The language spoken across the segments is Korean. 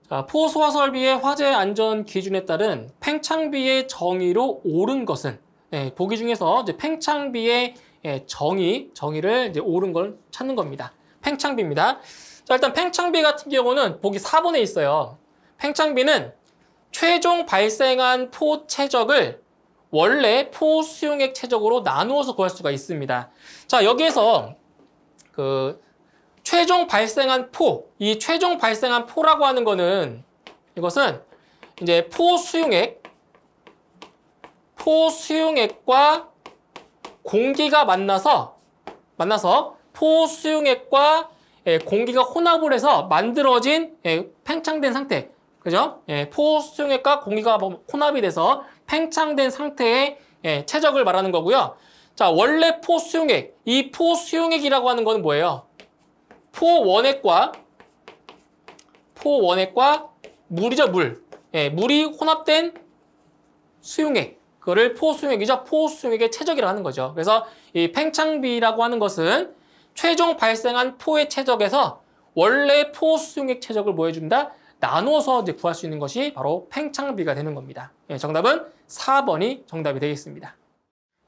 자, 포소화 설비의 화재 안전 기준에 따른 팽창비의 정의로 옳은 것은, 보기 중에서 이제 팽창비의 정의를 이제 옳은 걸 찾는 겁니다. 팽창비입니다. 자, 일단 팽창비 같은 경우는 보기 4번에 있어요. 팽창비는 최종 발생한 포 최적을 원래 포 수용액 최적으로 나누어서 구할 수가 있습니다. 자, 여기에서 최종 발생한 포, 이 최종 발생한 포라고 하는 거는 이것은 이제 포 수용액과 공기가 만나서 포 수용액과 공기가 혼합을 해서 만들어진 팽창된 상태. 그죠? 포 수용액과 공기가 혼합이 돼서 팽창된 상태의 최적을 말하는 거고요. 자, 원래 포 수용액. 이 포 수용액이라고 하는 거는 뭐예요? 포원액과 물이죠, 물. 물이 혼합된 수용액. 그거를 포수용액이죠. 포수용액의 최적이라고 하는 거죠. 그래서 이 팽창비라고 하는 것은 최종 발생한 포의 최적에서 원래 포수용액 최적을 뭐 해준다? 나누어서 이제 구할 수 있는 것이 바로 팽창비가 되는 겁니다. 정답은 4번이 정답이 되겠습니다.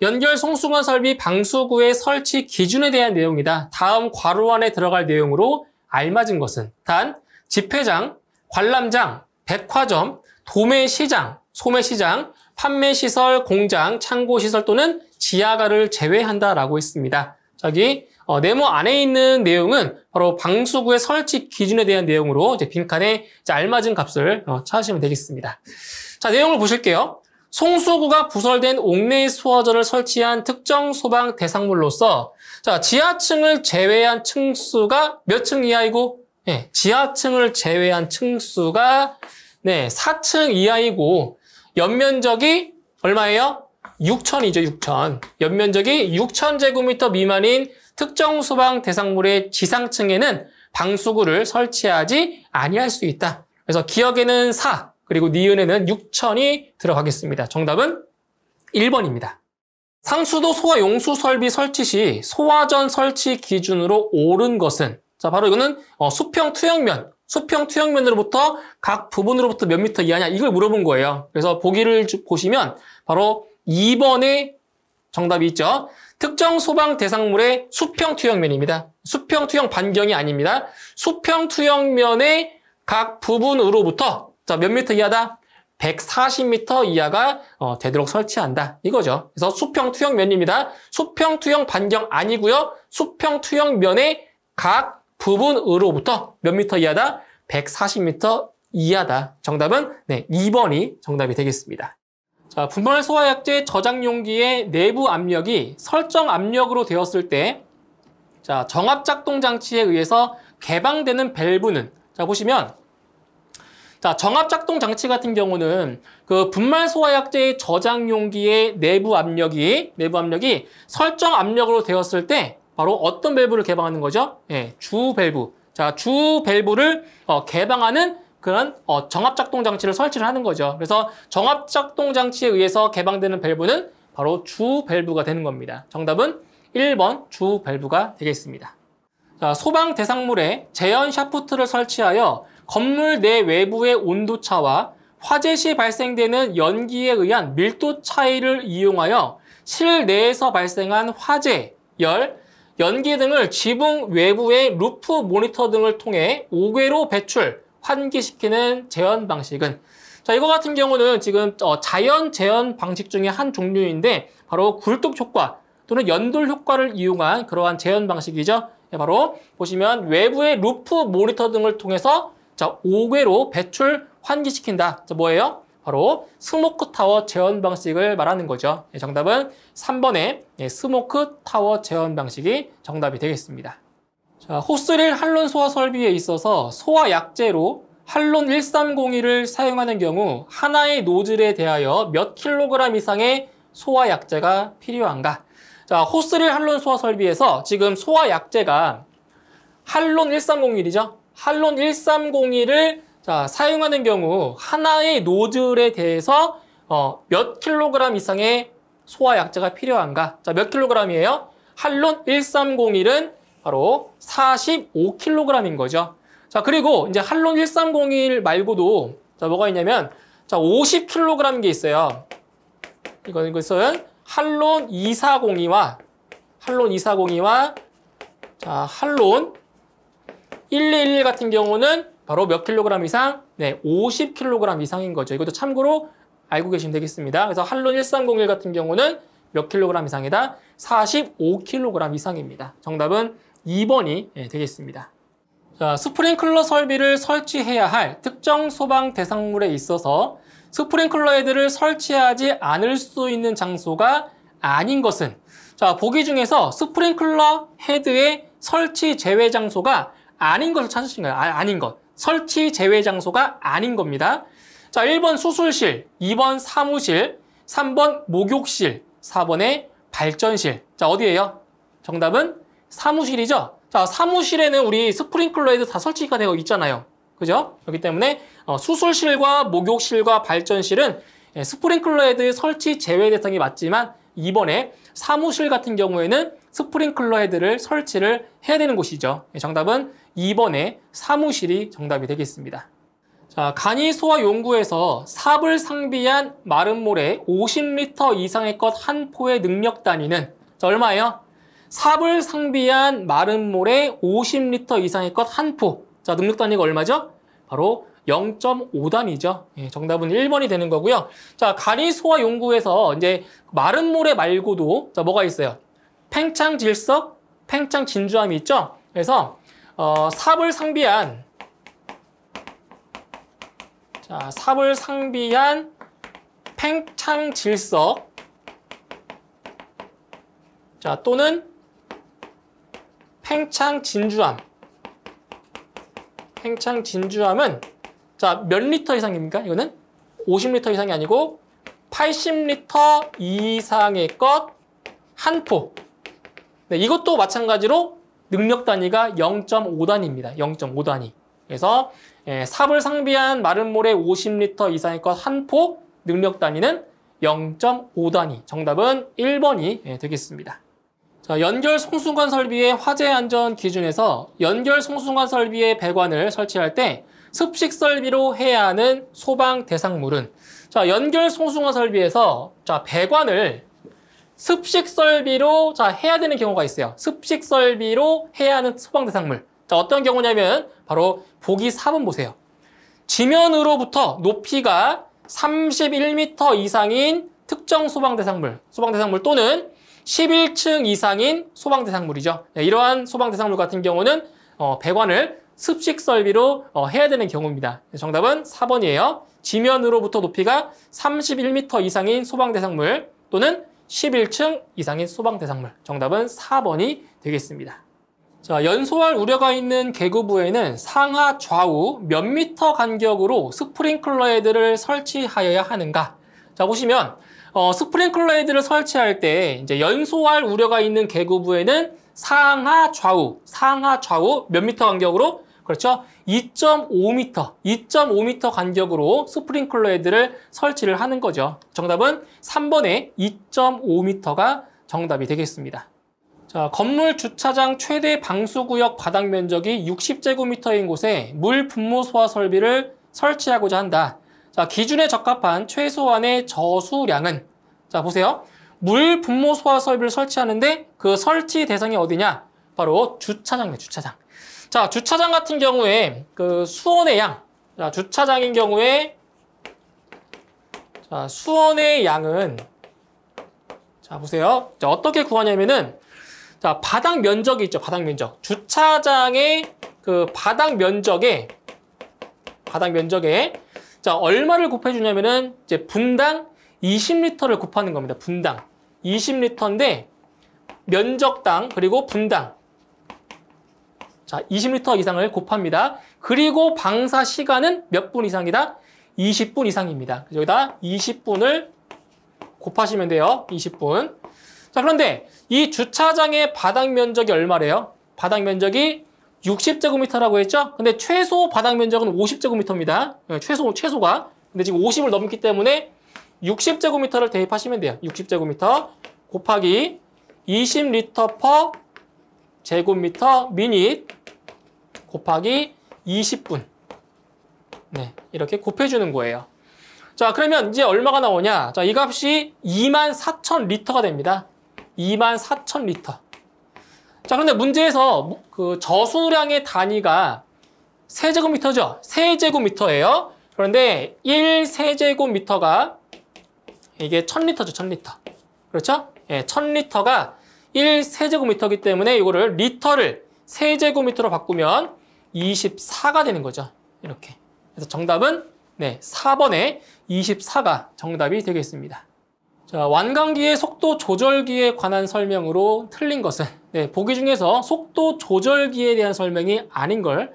연결 송수관 설비 방수구의 설치 기준에 대한 내용이다. 다음 괄호 안에 들어갈 내용으로 알맞은 것은 단, 집회장, 관람장, 백화점, 도매시장, 소매시장, 판매시설, 공장, 창고시설 또는 지하가를 제외한다라고 했습니다. 저기 네모 안에 있는 내용은 바로 방수구의 설치 기준에 대한 내용으로 이제 빈칸에 이제 알맞은 값을 찾으시면 되겠습니다. 자, 내용을 보실게요. 송수구가 부설된 옥내의 수화전을 설치한 특정 소방 대상물로서 자, 지하층을 제외한 층수가 몇 층 이하이고 지하층을 제외한 층수가 4층 이하이고 연면적이 얼마예요? 6,000이죠, 6,000. 연면적이 6,000제곱미터 미만인 특정 소방 대상물의 지상층에는 방수구를 설치하지 아니할 수 있다. 그래서 기억에는 4, 그리고 니은에는 6,000이 들어가겠습니다. 정답은 1번입니다. 상수도 소화 용수 설비 설치 시 소화전 설치 기준으로 옳은 것은 자, 바로 이거는 수평 투영면으로부터 각 부분으로부터 몇 미터 이하냐 이걸 물어본 거예요. 그래서 보기를 보시면 바로 2번에 정답이 있죠. 특정 소방 대상물의 수평 투영면입니다. 수평 투영 반경이 아닙니다. 수평 투영면의 각 부분으로부터 자, 몇 미터 이하다? 140m 이하가 되도록 설치한다. 이거죠. 그래서 수평 투영면입니다. 수평 투영 반경 아니고요. 수평 투영면의 각 부분으로부터 몇 미터 이하다? 140m 이하다. 정답은 2번이 정답이 되겠습니다. 자, 분말 소화약제 저장 용기의 내부 압력이 설정 압력으로 되었을 때 자, 정압 작동 장치에 의해서 개방되는 밸브는 자, 보시면 자, 정압 작동 장치 같은 경우는 그 분말 소화약제의 저장 용기의 내부 압력이 설정 압력으로 되었을 때 바로 어떤 밸브를 개방하는 거죠? 주 밸브. 자, 주 밸브를 개방하는 그런 정압 작동 장치를 설치를 하는 거죠. 그래서 정압 작동 장치에 의해서 개방되는 밸브는 바로 주 밸브가 되는 겁니다. 정답은 1번 주 밸브가 되겠습니다. 자, 소방 대상물에 제연 샤프트를 설치하여 건물 내 외부의 온도 차와 화재 시 발생되는 연기에 의한 밀도 차이를 이용하여 실내에서 발생한 화재, 열, 연기 등을 지붕 외부의 루프 모니터 등을 통해 5궤로 배출, 환기시키는 제연 방식은 자, 이거 같은 경우는 지금 자연 제연 방식 중에 한 종류인데 바로 굴뚝 효과 또는 연돌 효과를 이용한 그러한 제연 방식이죠. 바로 보시면 외부의 루프 모니터 등을 통해서 자, 5궤로 배출, 환기시킨다. 자, 뭐예요? 바로 스모크 타워 제원 방식을 말하는 거죠. 정답은 3번의 스모크 타워 제원 방식이 정답이 되겠습니다. 자, 호스릴 한론 소화 설비에 있어서 소화 약제로 한론 1301을 사용하는 경우 하나의 노즐에 대하여 몇 킬로그램 이상의 소화 약제가 필요한가? 자, 호스릴 한론 소화 설비에서 지금 소화 약제가 한론 1301이죠. 한론 1301을 자, 사용하는 경우 하나의 노즐에 대해서 몇 킬로그램 이상의 소화 약제가 필요한가? 자, 몇 킬로그램이에요? 한론 1301은 바로 45kg인 거죠. 자, 그리고 이제 할론 1301 말고도 자, 뭐가 있냐면 자, 50kg 게 있어요. 이것은 할론 2402와 자, 할론 1211 같은 경우는 바로 몇 킬로그램 이상? 네, 50kg 이상인 거죠. 이것도 참고로 알고 계시면 되겠습니다. 그래서 할론 1301 같은 경우는 몇 킬로그램 이상이다? 45kg 이상입니다. 정답은 2번이 되겠습니다. 자, 스프링클러 설비를 설치해야 할 특정 소방 대상물에 있어서 스프링클러 헤드를 설치하지 않을 수 있는 장소가 아닌 것은 자, 보기 중에서 스프링클러 헤드의 설치 제외 장소가 아닌 것을 찾으신 거예요. 아닌 것. 설치 제외 장소가 아닌 겁니다. 자, 1번 수술실, 2번 사무실, 3번 목욕실, 4번에 발전실. 자, 어디예요? 정답은 사무실이죠. 자, 사무실에는 우리 스프링클러 헤드 다 설치가 되어 있잖아요. 그죠? 그렇기 때문에 수술실과 목욕실과 발전실은 스프링클러 헤드의 설치 제외 대상이 맞지만 이번에 사무실 같은 경우에는 스프링클러 헤드를 설치를 해야 되는 곳이죠. 정답은 2번에 사무실이 정답이 되겠습니다. 자, 간이소화 용구에서 삽을 상비한 마른 모래 50리터 이상의 것 한 포의 능력 단위는 자, 얼마예요? 삽을 상비한 마른 모래 50리터 이상의 것 한 포. 자, 능력 단위가 얼마죠? 바로 0.5단위죠. 예, 정답은 1번이 되는 거고요. 자, 간이소화 용구에서 이제 마른 모래 말고도 자, 뭐가 있어요? 팽창 질석, 팽창 진주함이 있죠. 그래서 삽을 상비한 팽창 질석 자, 또는 팽창 진주함은 자, 몇 리터 이상입니까? 이거는 50리터 이상이 아니고 80리터 이상의 것 한 포. 네, 이것도 마찬가지로 능력 단위가 0.5단위입니다. 0.5단위. 그래서 삽을 상비한 마른 모래 50리터 이상의 것 한 포, 능력 단위는 0.5단위. 정답은 1번이 되겠습니다. 자, 연결 송수관 설비의 화재 안전 기준에서 연결 송수관 설비의 배관을 설치할 때 습식 설비로 해야 하는 소방 대상물은 자, 연결 송수관 설비에서 자, 배관을 습식 설비로 자, 해야 되는 경우가 있어요. 습식 설비로 해야 하는 소방 대상물. 자, 어떤 경우냐면 바로 보기 4번 보세요. 지면으로부터 높이가 31m 이상인 특정 소방 대상물 또는 11층 이상인 소방 대상물이죠. 네, 이러한 소방 대상물 같은 경우는 배관을 습식 설비로 해야 되는 경우입니다. 정답은 4번이에요. 지면으로부터 높이가 31m 이상인 소방 대상물 또는 11층 이상인 소방 대상물. 정답은 4번이 되겠습니다. 자, 연소할 우려가 있는 계구부에는 상하 좌우 몇 미터 간격으로 스프링클러 헤드를 설치하여야 하는가? 자, 보시면 스프링클러 헤드를 설치할 때 이제 연소할 우려가 있는 계구부에는 상하 좌우 몇 미터 간격으로 그렇죠? 2.5m 간격으로 스프링클러 헤드를 설치를 하는 거죠. 정답은 3번의 2.5m가 정답이 되겠습니다. 자, 건물 주차장 최대 방수구역 바닥 면적이 60제곱미터인 곳에 물 분무 소화 설비를 설치하고자 한다. 자, 기준에 적합한 최소한의 저수량은 자, 보세요. 물 분무 소화 설비를 설치하는데 그 설치 대상이 어디냐? 바로 주차장이네, 주차장. 자, 주차장 같은 경우에 그 수온의 양. 자, 주차장인 경우에 자, 수온의 양은 자, 보세요. 자, 어떻게 구하냐면은 자, 바닥 면적이 있죠. 바닥 면적. 주차장의 그 바닥 면적에 자, 얼마를 곱해 주냐면은 이제 분당 20리터를 곱하는 겁니다. 분당 20리터인데 면적당 그리고 분당 자, 20리터 이상을 곱합니다. 그리고 방사 시간은 몇 분 이상이다? 20분 이상입니다. 여기다 20분을 곱하시면 돼요. 20분. 자, 그런데 이 주차장의 바닥 면적이 얼마래요? 바닥 면적이 60제곱미터라고 했죠? 근데 최소 바닥 면적은 50제곱미터입니다. 최소가. 근데 지금 50을 넘기 때문에 60제곱미터를 대입하시면 돼요. 60제곱미터 곱하기 20리터 퍼 제곱미터 미닛 곱하기 20분. 네, 이렇게 곱해주는 거예요. 자, 그러면 이제 얼마가 나오냐? 자, 이 값이 24,000리터가 됩니다. 24,000리터. 자, 그런데 문제에서 그 저수량의 단위가 세제곱미터죠? 세제곱미터예요. 그런데 1세제곱미터가 이게 1000리터죠, 1000리터. 그렇죠? 예, 1000리터가 1세제곱미터이기 때문에 이거를 리터를 세제곱미터로 바꾸면 24가 되는 거죠. 이렇게. 그래서 정답은 네, 4번에 24가 정답이 되겠습니다. 자, 완강기의 속도 조절기에 관한 설명으로 틀린 것은 네, 보기 중에서 속도 조절기에 대한 설명이 아닌 걸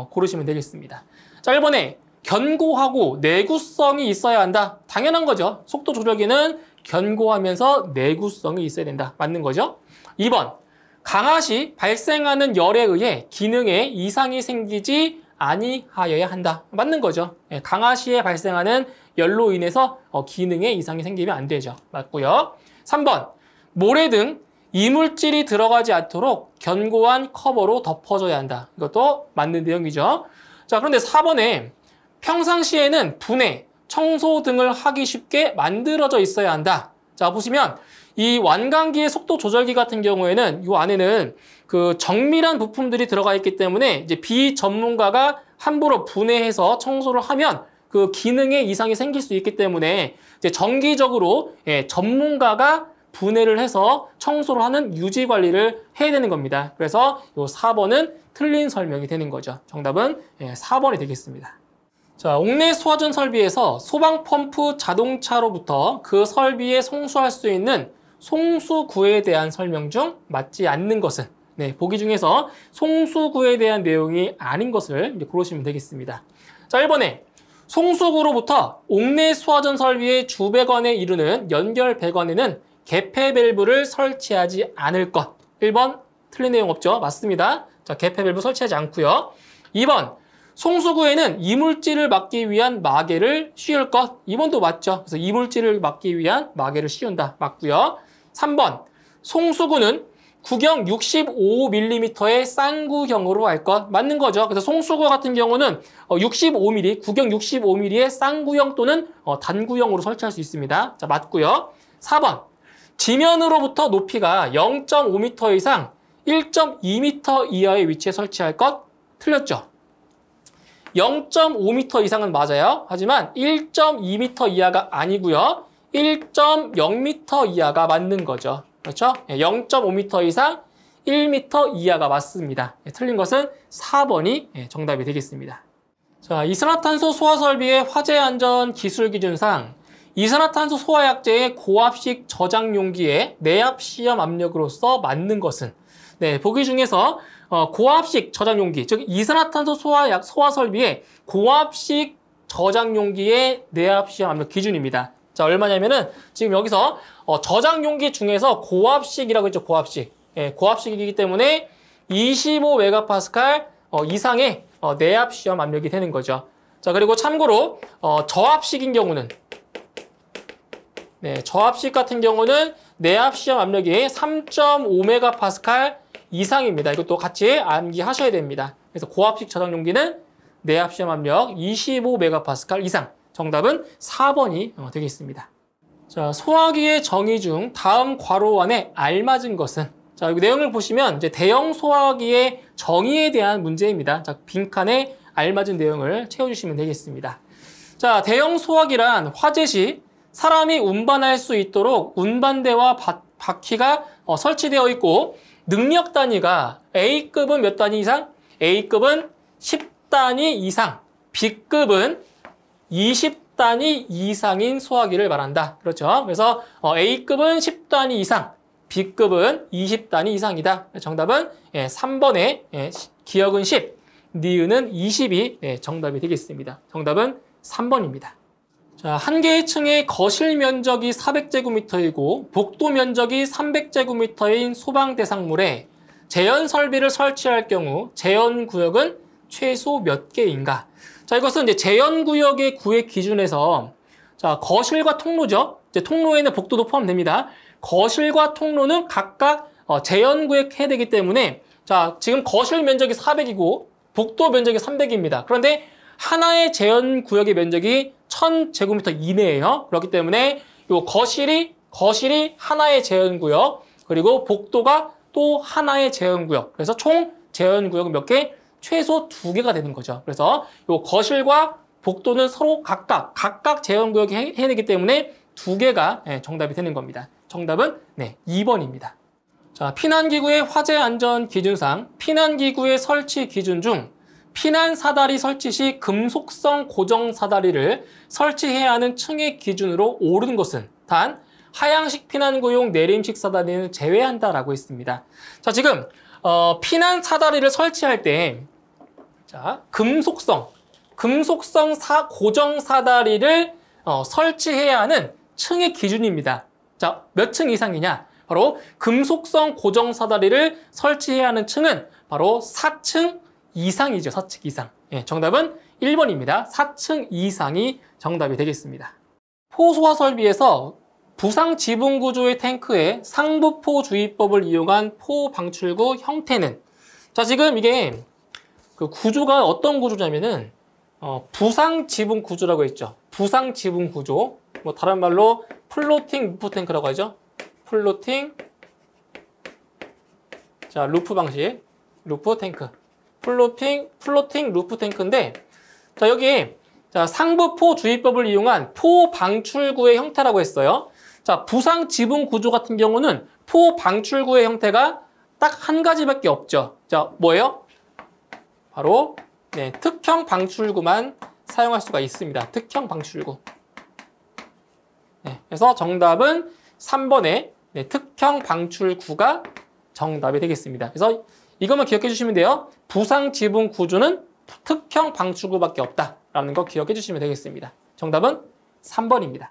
고르시면 되겠습니다. 자, 1번에 견고하고 내구성이 있어야 한다. 당연한 거죠. 속도 조절기는 견고하면서 내구성이 있어야 된다. 맞는 거죠. 2번, 강하시 발생하는 열에 의해 기능에 이상이 생기지 아니하여야 한다. 맞는 거죠. 강하시에 발생하는 열로 인해서 기능에 이상이 생기면 안 되죠. 맞고요. 3번, 모래 등 이물질이 들어가지 않도록 견고한 커버로 덮어줘야 한다. 이것도 맞는 내용이죠. 자, 그런데 4번에 평상시에는 분해, 청소 등을 하기 쉽게 만들어져 있어야 한다. 자, 보시면 이 완강기의 속도 조절기 같은 경우에는 이 안에는 그 정밀한 부품들이 들어가 있기 때문에 이제 비전문가가 함부로 분해해서 청소를 하면 그 기능에 이상이 생길 수 있기 때문에 이제 정기적으로 전문가가 분해를 해서 청소를 하는 유지 관리를 해야 되는 겁니다. 그래서 이 4번은 틀린 설명이 되는 거죠. 정답은 4번이 되겠습니다. 자, 옥내 소화전 설비에서 소방펌프 자동차로부터 그 설비에 송수할 수 있는 송수구에 대한 설명 중 맞지 않는 것은 네, 보기 중에서 송수구에 대한 내용이 아닌 것을 이제 고르시면 되겠습니다. 자, 1번에 송수구로부터 옥내 소화전 설비의 주배관에 이르는 연결 배관에는 개폐 밸브를 설치하지 않을 것. 1번 틀린 내용 없죠? 맞습니다. 자, 개폐 밸브 설치하지 않고요. 2번 송수구에는 이물질을 막기 위한 마개를 씌울 것. 2번도 맞죠? 그래서 이물질을 막기 위한 마개를 씌운다. 맞고요. 3번 송수구는 구경 65mm의 쌍구경으로 할 것. 맞는 거죠. 그래서 송수구 같은 경우는 65mm, 구경 65mm의 쌍구형 또는 단구형으로 설치할 수 있습니다. 자, 맞고요. 4번 지면으로부터 높이가 0.5m 이상 1.2m 이하의 위치에 설치할 것. 틀렸죠. 0.5m 이상은 맞아요. 하지만 1.2m 이하가 아니고요. 1.0m 이하가 맞는 거죠. 그렇죠? 0.5m 이상 1m 이하가 맞습니다. 틀린 것은 4번이 정답이 되겠습니다. 자, 이산화탄소 소화 설비의 화재 안전 기술 기준상 이산화탄소 소화약제의 고압식 저장 용기의 내압 시험 압력으로서 맞는 것은 네, 보기 중에서 고압식 저장 용기, 즉 이산화탄소 소화 설비의 고압식 저장 용기의 내압 시험 압력 기준입니다. 자, 얼마냐면은 지금 여기서 저장 용기 중에서 고압식이라고 했죠. 고압식. 예, 고압식이기 때문에 25메가파스칼 이상의 내압 시험 압력이 되는 거죠. 자, 그리고 참고로 저압식인 경우는 네, 저압식 같은 경우는 내압 시험 압력이 3.5메가파스칼 이상입니다. 이것도 같이 암기하셔야 됩니다. 그래서 고압식 저장 용기는 내압 시험 압력 25메가파스칼 이상. 정답은 4번이 되겠습니다. 자, 소화기의 정의 중 다음 괄호 안에 알맞은 것은 자, 여기 내용을 보시면 이제 대형 소화기의 정의에 대한 문제입니다. 자, 빈칸에 알맞은 내용을 채워주시면 되겠습니다. 자, 대형 소화기란 화재 시 사람이 운반할 수 있도록 운반대와 바퀴가 설치되어 있고 능력 단위가 A급은 몇 단위 이상? A급은 10단위 이상, B급은 20단위 이상인 소화기를 말한다. 그렇죠? 그래서 A급은 10단위 이상, B급은 20단위 이상이다. 정답은 3번에 기억은 10, 니은은 20이 정답이 되겠습니다. 정답은 3번입니다. 자, 한 개의 층의 거실 면적이 400제곱미터이고 복도 면적이 300제곱미터인 소방 대상물에 제연 설비를 설치할 경우 제연 구역은 최소 몇 개인가? 자, 이것은 이제 제연 구역의 구획 기준에서 자, 거실과 통로죠. 이제 통로에는 복도도 포함됩니다. 거실과 통로는 각각 제연 구획 해야 되기 때문에 자, 지금 거실 면적이 400이고 복도 면적이 300입니다. 그런데 하나의 제한구역의 면적이 1000제곱미터 이내예요. 그렇기 때문에 요 거실이 하나의 제한구역, 그리고 복도가 또 하나의 제한구역. 그래서 총 제한구역 몇 개? 최소 2개가 되는 거죠. 그래서 요 거실과 복도는 서로 각각 제한구역이 해야 되기 때문에 2개가 정답이 되는 겁니다. 정답은 2번입니다. 자, 피난기구의 화재 안전 기준상 피난기구의 설치 기준 중 피난 사다리 설치 시 금속성 고정 사다리를 설치해야 하는 층의 기준으로 오른 것은 단 하향식 피난구용 내림식 사다리는 제외한다라고 했습니다. 자, 지금 피난 사다리를 설치할 때 자, 금속성 고정 사다리를 설치해야 하는 층의 기준입니다. 자, 몇 층 이상이냐? 바로 금속성 고정 사다리를 설치해야 하는 층은 바로 4층 이상이죠. 4층 이상. 예, 정답은 1번입니다. 4층 이상이 정답이 되겠습니다. 포소화 설비에서 부상 지붕 구조의 탱크에 상부포 주입법을 이용한 포 방출구 형태는, 자, 지금 이게 그 구조가 어떤 구조냐면은 부상 지붕 구조라고 했죠. 부상 지붕 구조. 뭐 다른 말로 플로팅 루프 탱크라고 하죠. 플로팅, 자, 루프 방식, 루프 탱크. 플로팅 루프 탱크인데, 자, 여기 자, 상부포 주입법을 이용한 포 방출구의 형태라고 했어요. 자, 부상 지붕 구조 같은 경우는 포 방출구의 형태가 딱 한 가지밖에 없죠. 자, 뭐예요? 바로 특형 방출구만 사용할 수가 있습니다. 특형 방출구. 그래서 정답은 3번의 특형 방출구가 정답이 되겠습니다. 그래서 이것만 기억해 주시면 돼요. 부상 지붕 구조는 특형 방출구밖에 없다라는 거 기억해 주시면 되겠습니다. 정답은 3번입니다.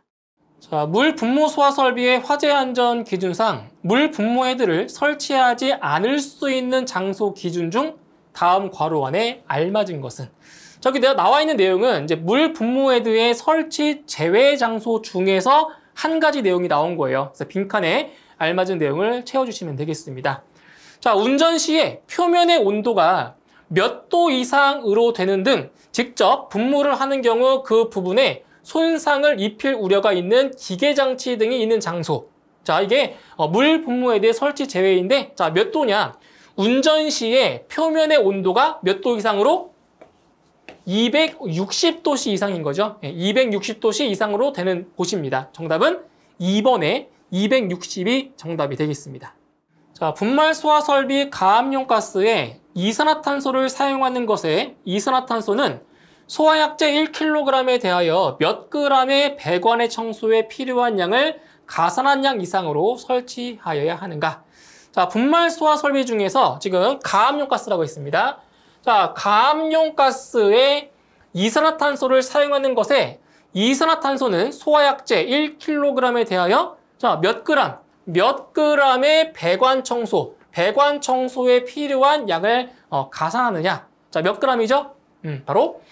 자, 물 분무 소화 설비의 화재 안전 기준상 물 분무 헤드를 설치하지 않을 수 있는 장소 기준 중 다음 괄호 안에 알맞은 것은, 저기 내가 나와 있는 내용은 이제 물 분무 헤드의 설치 제외 장소 중에서 한 가지 내용이 나온 거예요. 그래서 빈칸에 알맞은 내용을 채워주시면 되겠습니다. 자, 운전 시에 표면의 온도가 몇 도 이상으로 되는 등 직접 분무를 하는 경우 그 부분에 손상을 입힐 우려가 있는 기계장치 등이 있는 장소. 자, 이게 물 분무 헤드의 설치 제외인데, 자, 몇 도냐? 운전 시에 표면의 온도가 몇 도 이상으로? 260도씨 이상인 거죠. 260도씨 이상으로 되는 곳입니다. 정답은 2번에 260이 정답이 되겠습니다. 자, 분말 소화 설비 가압용 가스에 이산화탄소를 사용하는 것에 이산화탄소는 소화약제 1kg에 대하여 몇 g의 배관의 청소에 필요한 양을 가산한 양 이상으로 설치하여야 하는가? 자, 분말 소화 설비 중에서 지금 가압용 가스라고 있습니다. 자, 가압용 가스에 이산화탄소를 사용하는 것에 이산화탄소는 소화약제 1kg에 대하여 자, 몇 g의 배관 청소에 필요한 양을 가산하느냐? 자, 몇 g이죠? 바로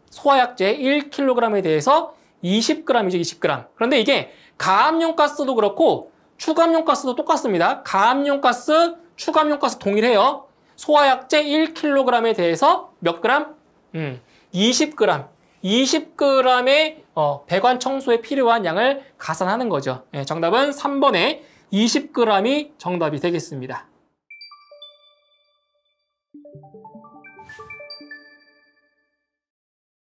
소화약제 1kg에 대해서 20g이죠, 20g. 그런데 이게 가압용 가스도 그렇고 추가압용 가스도 똑같습니다. 가압용 가스, 추가압용 가스 동일해요. 소화약제 1kg에 대해서 몇 g? 20g. 20g의 배관 청소에 필요한 양을 가산하는 거죠. 정답은 3번에 20g이 정답이 되겠습니다.